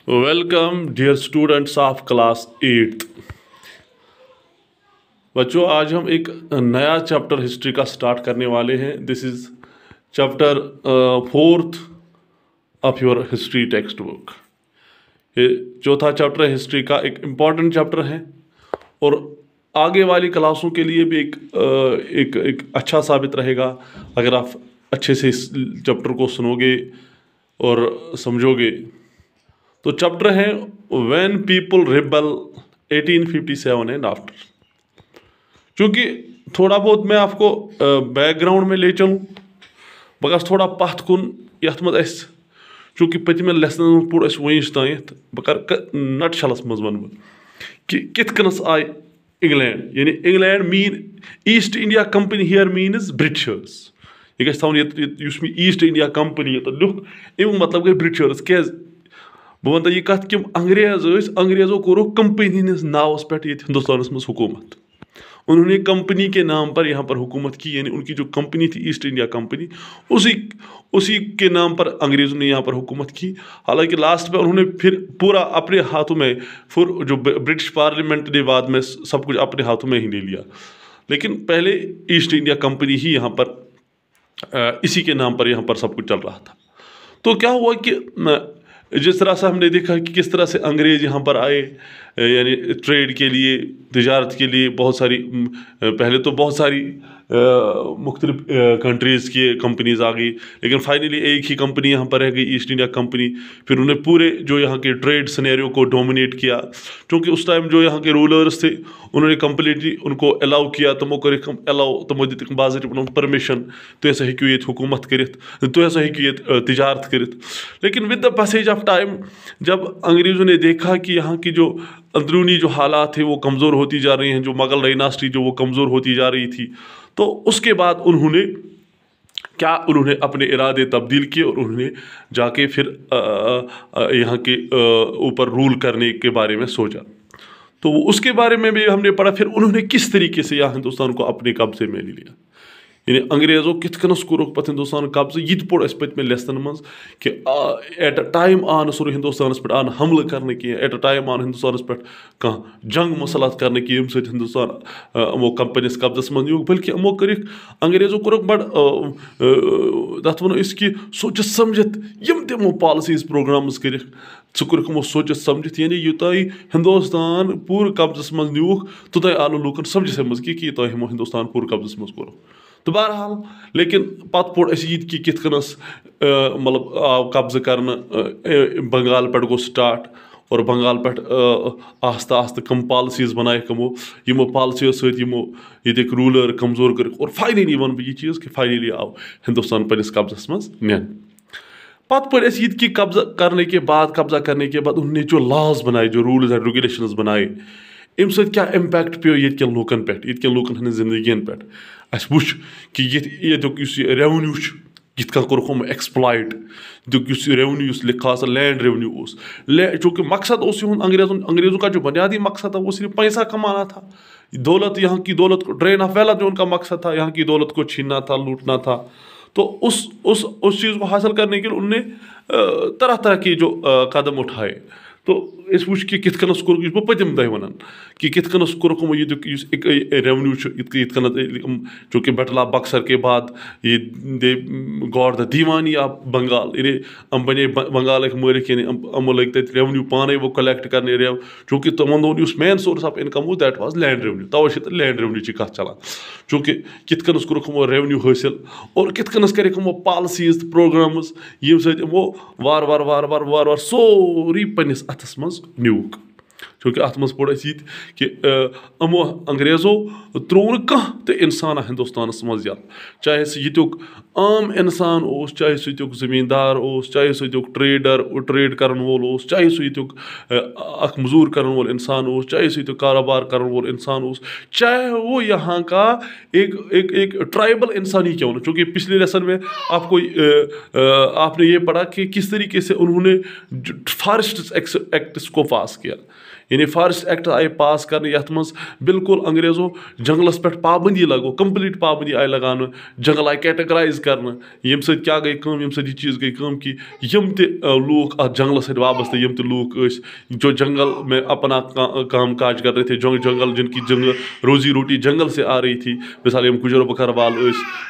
Welcome dear students of class 8th। बच्चों, आज हम एक नया चैप्टर हिस्ट्री का स्टार्ट करने वाले हैं। This is chapter 4th of your history text book. ये चौथा चैप्टर हिस्ट्री का एक इम्पॉर्टेंट चैप्टर है और आगे वाली क्लासों के लिए भी एक अच्छा साबित रहेगा अगर आप अच्छे से इस चैप्टर को सुनोगे और समझोगे। तो चैप्टर है when people rebel 1857 and after. चूँकि थोड़ा बहुत मैं आपको बैकग्राउंड में ले चलूँ बस थोड़ा पथ कुन यथ मज चूँकि पतम लेसन पुर वंश तानत बह कर नटशलस मज वन कि कित कनस आय इंग्लैंड, यानी England mean east India company here means Britishers. यह गई ईस्ट इंडिया कंपनी लुख अमुक मतलब गई ब्रिटिशर्स। क्या बह वन यह कत कि अंग्रेजों कोर कंपनी हंदिस नावस पे हिंदुस्तान मज हुकूमत। उन्होंने कंपनी के नाम पर यहाँ पर हुकूमत की, यानी उनकी जो कंपनी थी ईस्ट इंडिया कंपनी उसी के नाम पर अंग्रेज़ों ने यहाँ पर हुकूमत की। हालांकि लास्ट में उन्होंने फिर पूरा अपने हाथों में, फिर जो ब्रिटिश पार्लियामेंट ने बाद में सब कुछ अपने हाथों में ही ले लिया, लेकिन पहले ईस्ट इंडिया कंपनी ही यहाँ पर इसी के नाम पर यहाँ पर सब कुछ चल रहा था। तो क्या हुआ कि जिस तरह से हमने देखा कि किस तरह से अंग्रेज़ यहाँ पर आए, यानी ट्रेड के लिए, तिजारत के लिए बहुत सारी, पहले तो बहुत सारी मुख्तलिफ कंट्रीज़ की कंपनीज आ गई, लेकिन फाइनली एक ही कंपनी यहाँ पर रह गई, ईस्ट इंडिया कंपनी। फिर उन्हें पूरे जो यहाँ के ट्रेड सिनेरियो को डोमिनेट किया, क्योंकि उस टाइम जो यहाँ के रूलर्स थे उन्होंने कम्प्लीटली उनको अलाउ किया, तमो कर अलाउ, तमो दिख बाज़ाब्ता परमिशन, तो ऐसा हेकू ये हुकूमत करित, तो ऐसा हेकू ये तिजारत करित। लेकिन with the passage of time जब अंग्रेज़ों ने देखा कि यहाँ की जो अंदरूनी जो हालात थे वो कमज़ोर होती जा रही हैं, जो मुगल डायनास्टी जो वो कमज़ोर होती जा रही थी, तो उसके बाद उन्होंने अपने इरादे तब्दील किए और उन्होंने जाके फिर यहाँ के ऊपर रूल करने के बारे में सोचा। तो उसके बारे में भी हमने पढ़ा। फिर उन्होंने किस तरीके से यहाँ हिंदुस्तान को अपने कब्जे में ले लिया, यानी अंग्रेज़ों कित कनस कोरुक पत हिंदुस्तान कब्जे। यह पोड़ अस पतमे लेसन मज कि एट अ टाइम आ नूर हिंदुस्तान पे आन हमले करने की, एट अ टाइम आन हिंदुस्तान पे कह जंग मुसलत करने की, यम सत हिंदुस्तान अमो कंपनीस कब्जस मज यूक, बल्कि अमो कर अंग्रेज़ों कोरुक बड़ तथ वो कि सोचित समझित यम तमो पॉलिसीज प्रोग्राम्स कर कोरमो सोचित समझित, यानी यूत हिंदुस्तान पूर कब्जस मज न्यूक तोत आन लूकन समझ मज कि तुम हमो हिंदुस्तान पूर कब्जस मज कोर। तो बहरहाल लेकिन पत पोड़ कि कित कनस मतलब आव कब्ज़ कर बंगाल पे गो स्टार्ट, और बंगाल पे आस्ता आस्ता कम पॉलिसीज बनाए कमो, यमो पॉलिसियों समो ये रूलर कमज़ोर कर, और फाइनली वन बह यह चीज़ कि फाइनली आव हिंदुस्तान पन्निस कब्जस मज निन। पत पढ़ कि कब्जा करने के बाद उन्होंने जो लॉज बनाए, जो रूल्स एंड रेगुलेशंस बनाए, अम सत क्या इम्पैक्ट पे ये लूकन पे, ये लूकन हंद जिंदगी पे। अस वो कि ये रेवन्यू कित कोरम एक्सप्लॉइट, रेवन्यू लिखा लैंड रेवन्यू, चूँकि मकसद अंग्रेज़ों का जो बुनियादी मकसद था वो सिर्फ पैसा कमाना था, दौलत, यहाँ की दौलत को, ड्रेन ऑफ वेल्थ जो उनका मकसद था, यहाँ की दौलत को छीनना था, लूटना था। तो उस चीज़ को हासिल करने के लिए उनने तरह तरह के जो कदम उठाए। तो इस वो कि कित कनस कोर बह पतम दह वन कि कित कनस कोरम ये रेवन्यू चूँकि बैटल ऑफ बक्सर के बाद ये they got the Diwani of Bengal, यानी बने बंगाल मलिक, यानी अमो लग तक रेवन्यू पाने वो कलेक्ट करने चूँकि तमन दोन main source of income that was land revenue, तवे लैंड रेवन्यू की कथ चलान। चूँकि कित कनस कोरमो रेवन्यू हासिल और कित कनस करो पॉलिसीज प्रोग्राम्स यम सो वार वार वार वार वार वार सोरी पन्निस अथस मज न्यूक। चूँकि अत मज पोड़ कि अमो अंग्रेज़ों त्रो कह इंसान हिंदुस्तान मज यल, चाहे सह युक आम इंसान ओस, चाहे सह युक ज़मींदार ओस, चाहे सह युक ट्रेड करन वोल ओस, चाहे सह युक मजूर करन वोल इंसान ओस, चाहे सह युक कारोबार करन वोल इंसान ओस, चाहे वो यहाँ का एक ट्राइबल इंसान ही क्यों ना। चूँकि पिछले लेसन में आपने ये पढ़ा कि किस तरीके से उन्होंने फॉरेस्ट एक्ट्स को पास किया, यानी फॉरेस्ट एक्ट आए पास करने यथ मज बिल्कुल अंग्रेजों जंगलस पे पाबंदी लगो कंप्लीट पाबंदी आई लगान जंगल आई कैटेगराइज करना यम सत क्या गई कम यम सत चीज़ गई कम कि यम ते लोग जंगल सत वाबस्ते यम ते लोग जो जंगल में अपना काम काज कर रहे थे जो जंगल जिनकी जंगल रोजी रोटी जंगल से आ रही थी मिसाल यम गुजर बकरवाल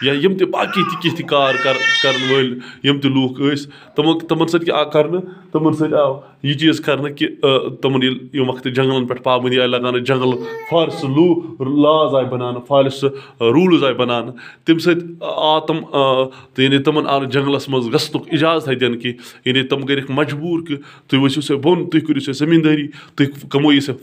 या यम ते बाकी किस कार कर वल यम ते लोग तमन सत क्या कर तमन सत आव यह चीज़ कर कि तमन यम वक्त जंगलन पे पाबंदी आई लगान जंगल फॉरेस्ट लॉज आई बनान फॉरेस्ट रूल्स आई बनान तम सत आ तम यानी तमन आव जंगलस मज गसनुक इजाजत है दिन कि यानी तम कर मजबूर कि तुम वसो से बोन तुम करो से जमींदारी तुम कमो से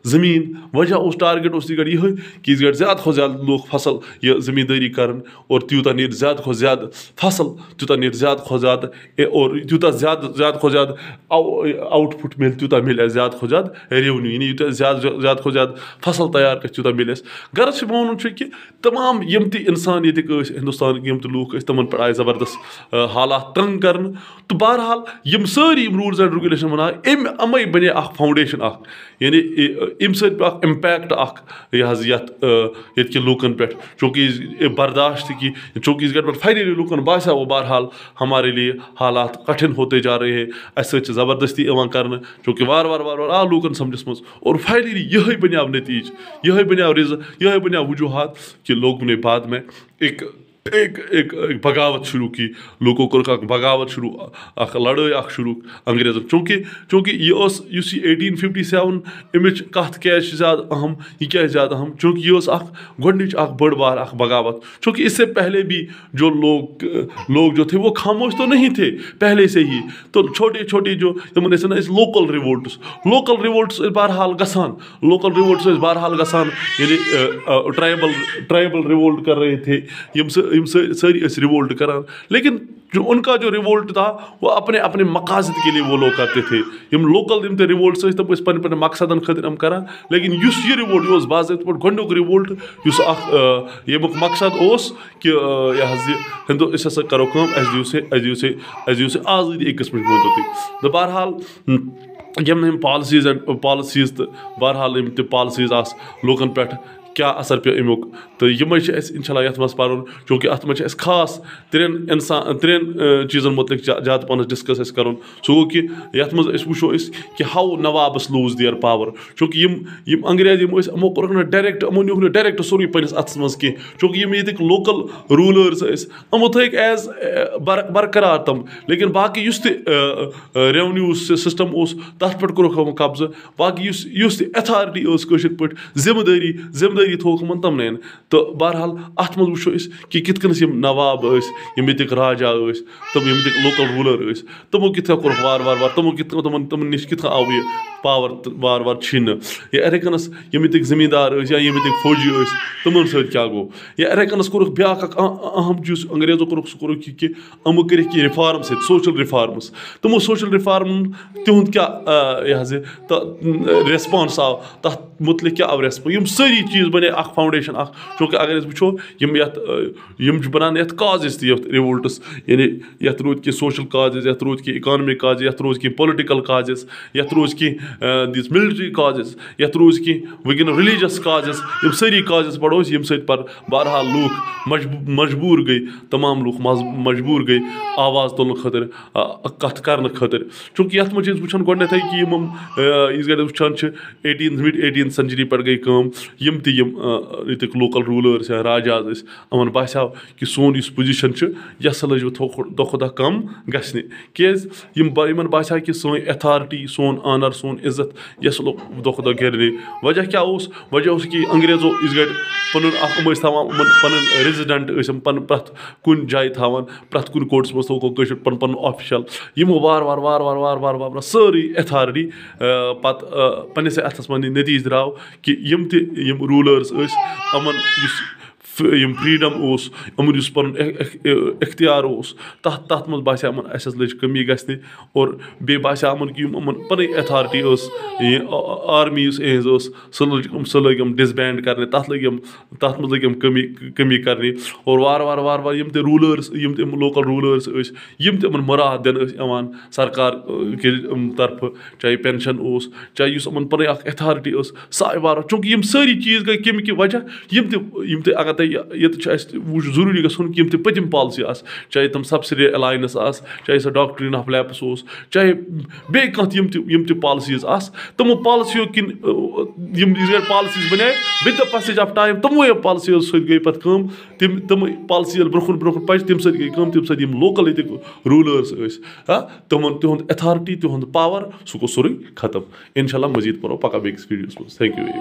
जमीन वजह उस टारगेट उस गड यह कि इस गड ज़्यादा खो ज़्यादा लोग फसल यह जमींदारी कर और त्यूता नीर ज़्यादा खो ज़्यादा फसल त्यूता नीर ज़्यादा खो ज़्यादा और त्यूता ज़्यादा खो ज़्यादा आउटपुट मिल त्यूता मिले ज़्यादा खो ज़्यादा रेवन्यू यानी यूत ज़्यादा खो ज़्यादा फसल तैयार कर त्यूता मिले गर्ज वन कि तमाम यम ति इंसान ये हिंदुस्तान यम लूक तमन पे आए ज़बरदस्त हालात तंग कर तो बहरहाल यम सारी रूल्स एंड रेगुलेशन बना अमे बने फाउंडेशन यानी अम सत इम्पैक्ट ये लूकन पे चूँकि बर्दाश्त की चूँकि इस गट फाइनली लूकन बासा वो बहरहाल हमारे लिए हालात कठिन होते जा रहे हैं अस ज़बरदस्ती कर चूँकि वार वार वार वार आ लूकन समझस मज और फाइनली यही बनिया नतीज यही बनिया यही बनिया वजूहत कि लोगों ने बाद में एक बगावत शुरू की लोगों को बगावत शुरू लड़ाई शुरू अंग्रेजन चूँकि यह 1857 अमिच कत क्या ज़्यादा अहम यह क्या ज़्यादा अहम चूँकि यह गोडनिच बड़ बार बगावत चूँकि इससे पहले भी जो लोग जो थे वो खामोश तो नहीं थे पहले से ही तो छोटे छोटे जो लोकल रिवोल्ट्स बहरहाल गसान लोकल रिवोल्ट्स बहरहाल गसान यानी ट्राइबल रिवोल्ट कर रहे थे सारी रिवोल्ट करान लेकिन जो उनका जो रिवोल्ट था वो अपने अपने मकासद के लिए वो लोग करते थे यम लोकल यम रिवोल्ट तम पे मकसदन खतर करान लेकिन ये रिवोल्ट बाज़ाब्त पे गोडुक रिवोल्ट यमुक मकसद कि हिंदो हसा करो दियो से आज़ादी एक किस्म तो बहरहाल यम पॉलिसीज तो बहरहाल यम पॉलिसीज लूकन पे क्या असर पे अमुक तो यम इंशाल्लाह यथ मज पढ़ चूँकि अत मज खास त्रेन चीज़न मुतलिक ज़्यादा पान डिस्कस कर सो गो कि यथ मज वो कि हाउ नवाबस लूज देयर पावर चूँकि यम अंग्रेज यमो कोर डायरेक्ट यमो नुक डायरेक्ट सोरी पन्निस अथस मज कह चूँकि यम ये लोकल रूलर्स यमो थक एज बरकरार तम लेकिन बाकी रेवन्यू सिस्टम तथ पे कोर कब्ज बाकी अथॉरिटी पे जिम्मेदारी थोक तमन तो बहरहाल अत मज वो कि कित नवाब यमिक राजा तम यमिक लोकल रूलर तमो कित कोर वार वार वार तमो कित तमन निश कित आव यह पावर वार वार छीन या इथे कनस यमिक जमींदार या यमिक फौजी तमन सत क्या गो या इथे कनस कोर ब्या अहम चीज अंग्रेजों कोर सह कोर कि अमो कर रिफार्म सत सोशल रिफार्मस तमो सोशल रिफार्म तिहुंद क्या यह रेस्पॉन्स आव तथ मुतलिक क्या आव रेस्पॉन्स यम सारी चीज़ बने फाउंडेशन चूँकि अगर वो यम बनान ये काजेज रिवोल्ट्स यानी ये रोज कि सोशल काजेज ये रोज कि इकानमिक काजेज ये रोज कि पोलिटिकल काजेज ये रोज कि दिस मिलिट्री काजेज ये रोज कि वगैन रिलीजियस काजेज यम सारी काजेज पढ़ो यम सत पर बहरहाल लूक मजबूर गई तमाम लूक मजबूर गई आवाज़ तुलन खतर कथ कर खतर चूँकि ये मज वो गोडनथ कि इस गड वुचान 18th सेंचुरी पे गई कम यम तक लोकल रूलर्स या राजाज अमन बासा कि सोन इस पोजिशन यह लज दो खुदा कम गसने क्या बासा कि सोन अथॉरिटी सोन आनर सोन इज्जत यह दो खुदा गिरने वजह क्या वजह कि अंग्रेजों इस गड पन रेजिडेंट प्रथ कुन जाए प्रथ कुन कोर्ट्स मज थो पन ऑफिशियल यमो वार वार वार वार वार वार वार सारी अथॉरिटी पत पन्निस अथस मन नतीज द्राव कि यम रूलर्स अमन फ्रीडम यमन पन इख्तियार तथ मज बास अस लज कमी गि और बे बास कि पन अथॉरिटी आर्मी सह लग डिसबैंड करने तथ मज लग कमी करने और वार वार यम रूलर्स लोकल रूलर्स यम मुराद दिन सरकार के तरफ चाहे पेंशन चाहे पन अथॉरिटी साय वार चूंकि सारी चीज़ गई कमी कि वजह अगर तुम जरूरी गन कि पतिम पॉलिसी चाहे तम सब्सिडी अलायंस चाहे सह डॉक्ट्रिन ऑफ लैप्स चाहे बे कम पॉलिसीज तमो पॉलिसियों किन पॉलिसीज बने with the passage of time तमो पॉलिसियों सत गई पे तम पॉलिसी ब्रोह पच तम सत गई तम सत लोकल रूलर्स तिहुंद अथॉरिटी तिहुंद पावर सह गो सोरे खत्म इंशाल्लाह मजीद पढ़ो पक्का बेकिस वीडियोस में थैंक यू वेरी मच।